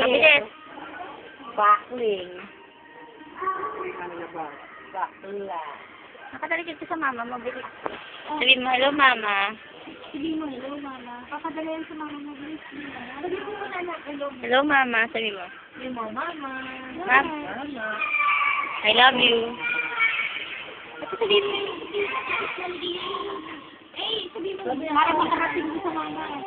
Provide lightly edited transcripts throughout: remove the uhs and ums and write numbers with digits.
Mabilis. Bakling. Bakla. Nakadali dito sa mama, mabilis. Sabihin mo, hello mama. Sabihin mo, hello, mama. Kakadala yan sa mama mo. Sabihin mo na lang, hello. Hello mama, sabi mo. Sabihin mo, mama. Ma'am, I love you. At sabihin mo, sabihin mo, para makarating mo sa mama.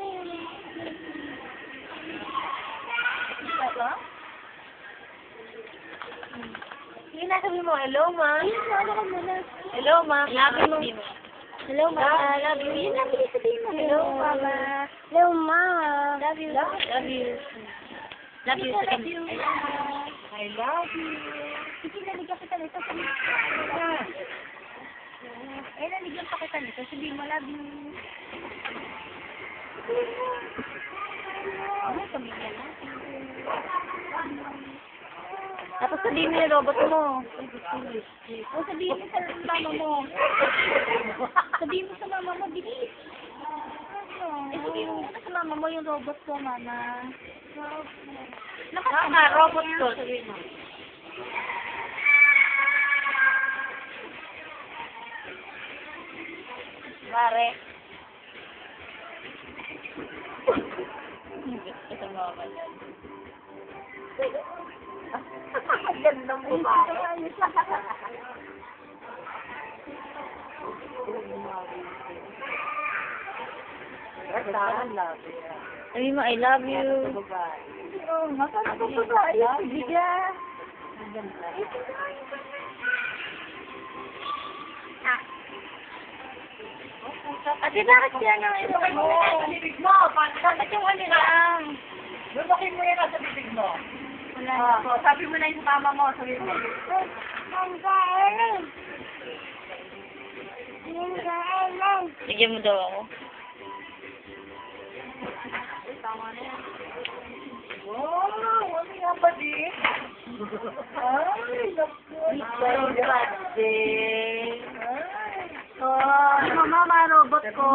Sige na, sabi mo, hello, ma. Hello, ma. I love you. Hello, mama. I love you. Yun lang, sabihin mo. Hello, mama. Hello, mama. Love you. Love you. Love you. Love you. I love you. Sige, naligyan kita nito. Naligyan pa kita nito. Sabihin mo, love you. Pamilya natin. Tapos sabihin mo yung robot mo. O, sabihin mo sa mama mo. Sabihin mo sa mama mo, bilis. Sabihin mo sa mama mo yung robot ko, mama. Robot ko. Sabihin mo. Mare. Ito mo ako. Ang ganda mo ba? Sabihin mo, I love you. Masarap ko pa ba? Bigyan. Ate, bakit yan ang ilo mo? Bibig mo! Bakit yung ano lang? Lumakin mo yan sa bibig mo. Wala. So, sabi mo na yung mama mo, sabi mo. Bigyan mo daw ako. Wow! Ano nga ba di? Ay, naku. Oh, mama, robot ko.